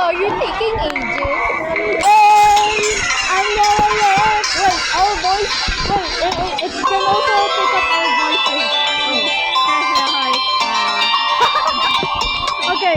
are you taking ages? I'm gonna let. Wait, our voice. Wait, it can also pick up our voices. Hi. Okay.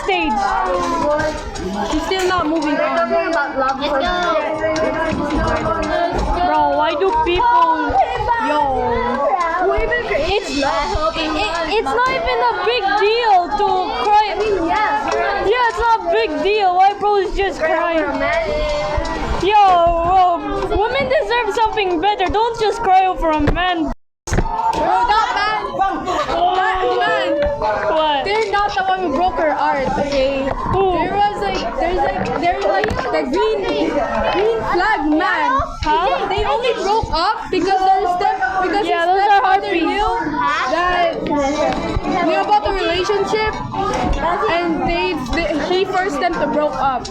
Teamwork. She's still not moving on. Bro, why do people... It's not even a big deal to cry. Yeah, it's not a big deal. Why bro is just crying? Women deserve something better. Don't just cry over a man. Bro, that man. What? They're not the one who broke her art, okay? Who? There's like the green flag man. Huh? They only broke up because those are harpies. Knew about the relationship, and he forced them to broke up.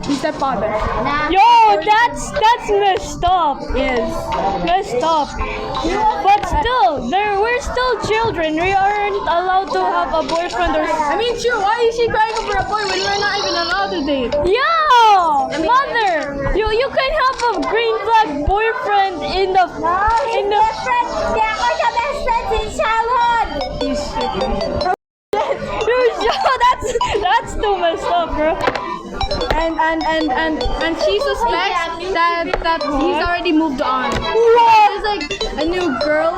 His stepfather. Yo, that's messed up. Yes. Messed up. But still, we're still children. We aren't allowed to have a boyfriend or. I mean, sure. Why is she crying over a boy when we're not even allowed to date? Yo, mother, you can have a green flag boyfriend in the. They are the best friends in childhood. That's too messed up, bro. And she suspects that he's already moved on. What? There's like a new girl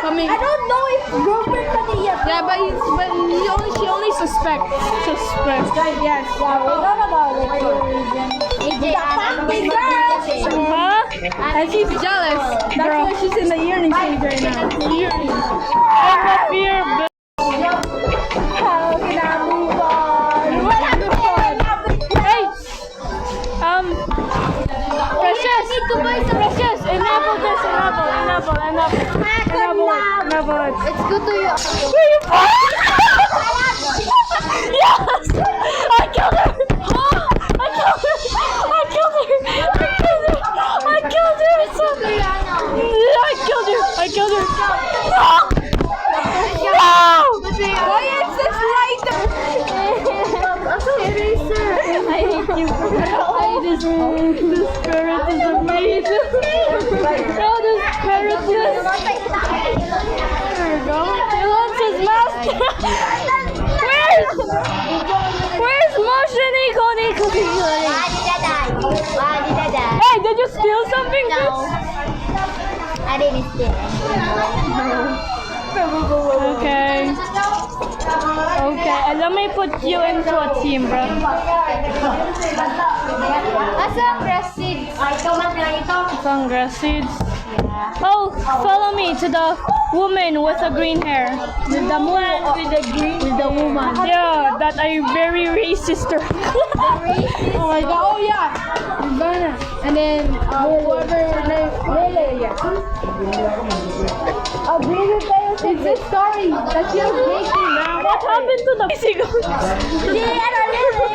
coming. I don't know if girlfriend but yeah. Yeah, but she only suspects. Suspect. Yes. Yeah, we don't know about it. And she's jealous. That's why she's in the yearning stage right now. Yearning. I'm up here, How can I move on? What happened? Hey! Precious! Precious! Enable this! Enable it! It's good to you. Where you from? Yes! I killed her! I killed her! I killed her! I killed her! I killed her! I killed her! No! No! Why is this light? I hate you. This parrot is amazing. Oh, this parrot is. There we go. He loves his master. Where's Moshe Nico? Hey, did you steal something? I didn't steal. Okay. Okay, and let me put you into a team, bro. Asa grass seeds? Some grass seeds. Oh, follow me to the woman with the green hair. With the woman. With the woman. Yeah, that I very racist her. Oh my god. Oh yeah. Ivana. And then whoever her name. Lele. Yeah. It's a story that she was making now. What happened to the bicycle? Lily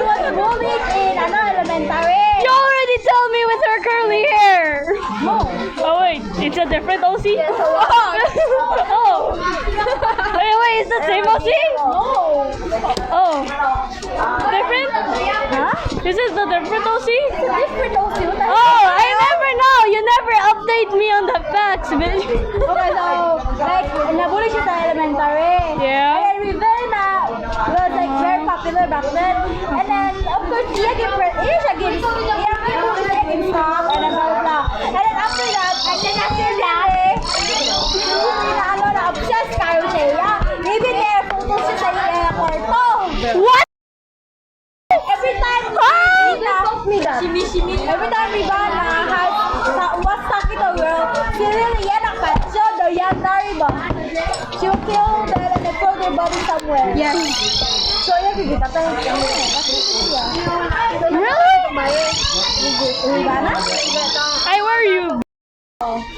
was bullied in elementary. You already told me with her curly hair. No. Oh wait, it's a different OC? Yes, Oh. Wait, it's the same OC? Oh. Different? Huh? This is the different OC? Different OC. Oh, I never know. You never update me on the facts, bitch. Okay, so, like, nabully siya sa elementary. Yeah. And then Rivera was like very popular back then. And then, of course, siya gave stock and then blah, blah, blah. And then after that, na-obsessed kayo siya. Even there, photos siya sa kwarto. What? Every time every time Rivana has was talking to a girl, she really patcho the yandari ba? She will kill them and then throw their body somewhere. Yes. So yeah, kita tayo. Really? Rivana? Hey, where are you?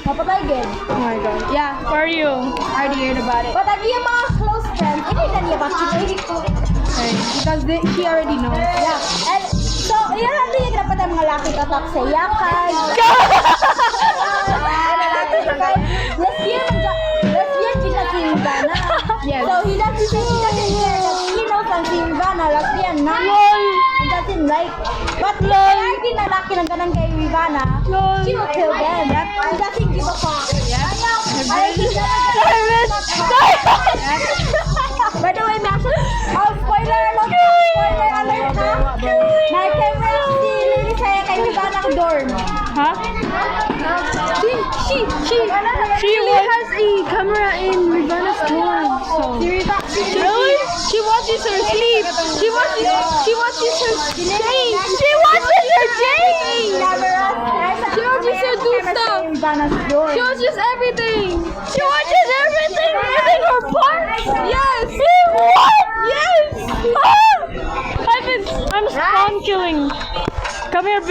Mapatay good. Oh my god. Yeah. Where are you? I already heard about it. But lagi yung mga close friends, hindi na niya bakit. Because she already knows. Yeah. And so, yan ang hindi dapat ang mga laki tatak sa yakan. Lesbian kita si Rivana. Yes. So he doesn't care that he knows ang si Rivana, lesbian na. He doesn't like. But if kaya ginalaki ng ganang kay Rivana, she will kill them. He doesn't give a fuck. By the way, Max, spoiler alert ha. Na-camera si Lily saya kay Rivana ang dorm. Huh? She has a camera in Rivana's dorm. So. Really? She watches her sleep. She watches her change. She watches her change. She watches her do stuff. She watches everything. She watches everything, even her parts. Yes. What? Yes. I'm spawn killing. Come here,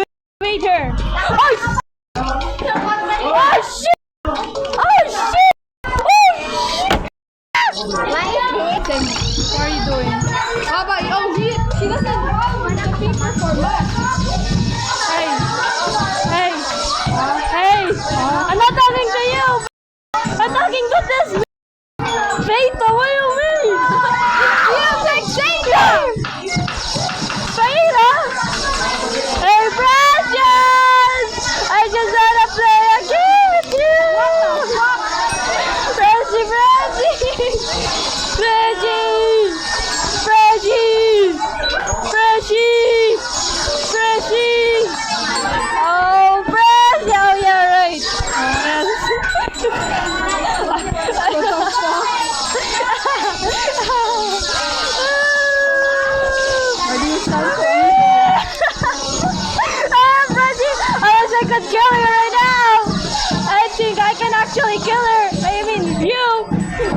wait her. Oh shit! Oh shit! Oh shit! What are you doing? How about you? Oh, she doesn't want the paper for much. Hey! I'm not talking to you! I'm talking to this Faith, what do you mean? Yeah, like Shaker! Faith, Hey, Precious! I just wanna play a game with you! Freshie! Oh, Precious! Oh, yeah, right. Precious! I wish I could kill you right now! think I can actually kill her? I mean, you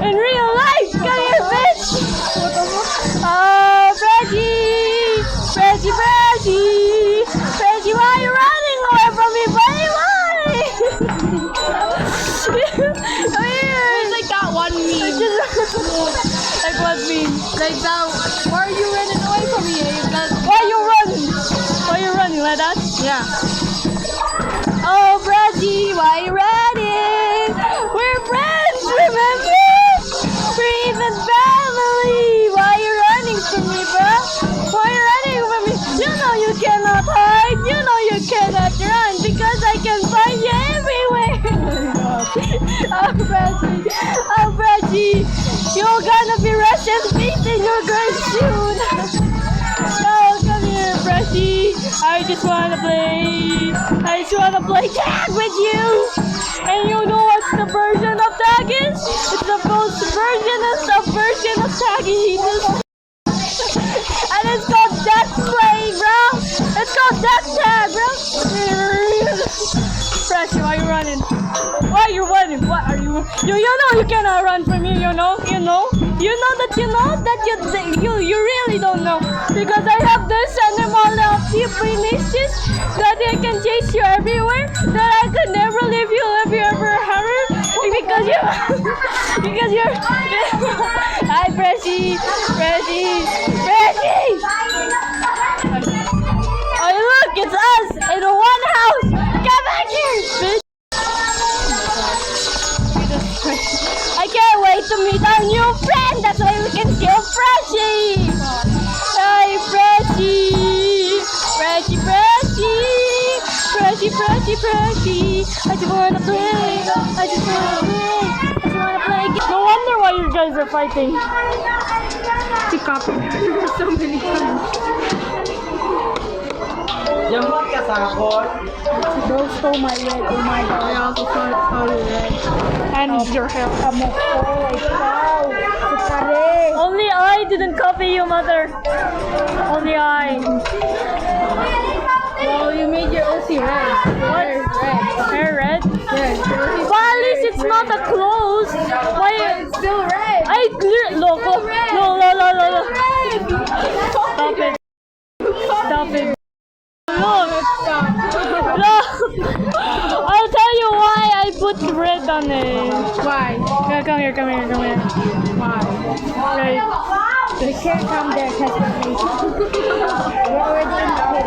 in real life. Come here, bitch. Oh, Reggie. Reggie, Reggie. Reggie, why are you running away from me, buddy? Why? Come here. It's like that one meme. Like what meme? Like that. Why are you running away from me? Why you running? Why you running like that? Yeah. Oh, Reggie, why you running? We're friends, remember? We're even family. Why you running from me, bro? Why you running from me? You know you cannot hide. You know you cannot run because I can find you everywhere. Oh, Reggie. Oh, Reggie. You're gonna be Russian beat in your grave soon. No, come here, Reggie. I just wanna play. I just wanna play tag with you. And you know what the version of tag is? It's the most version and subversion of tagging. And it's called Death Play, bro. It's called Death Tag, bro. Fresh, why are you running? Why are you running? What are you? You know you cannot run from me. You know that you really don't know because I have this animal of niches that I can chase you everywhere. That I could never leave you if you ever hurry because you're Hi, Freshie. Oh look, it's us in one house. Come back here, bitch. I can't wait to meet our new friend. That's why we can kill Freshie. Hi, Freshie. Freshie. I just wanna play. No wonder why you guys are fighting. She copied her so many times. Bro stole my red. Oh my god. I also saw your red. And your hair. Pare. Only I didn't copy you, mother. Only I. Well, you made your OC red. What? Hair red? Yes. But at least it's not a close. Why? It's still red. I clear. Look. No. Stop it. Look. I'll tell you why I put red on it. Why? Come here. Why? Right. We can't come there because we're already in the pit.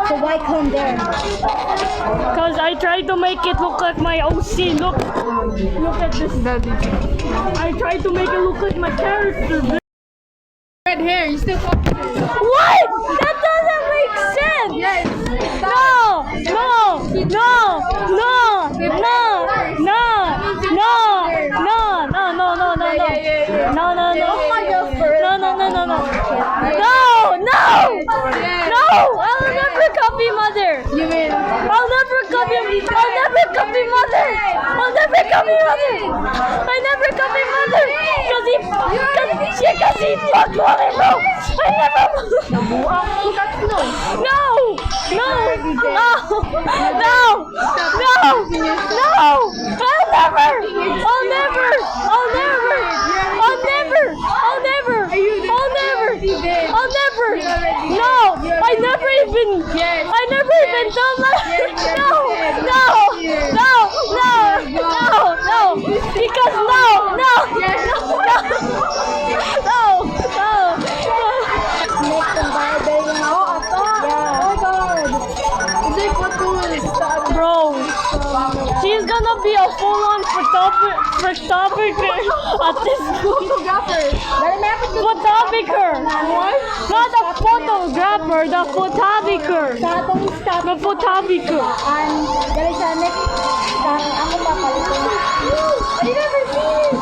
So why come there? Because I tried to make it look like my OC. Look at this. I tried to make it look like my character. Red hair. You still copied it. What? That doesn't make sense. Yes. No. I'll never copy mother. You mean? I'll never copy mother. I never copy mother. Because he fucked mother, bro. I never. I never even. Yes. I never even told my. No. Because Make them buy a baby now. Yeah. Oh god. It's like what to bro. She's gonna be a full-on photographer at this school. Photographer. What? Not a photographer, the photographer. Sa atong stop. The photographer. Dali sa next. Ako papalit. I never seen it.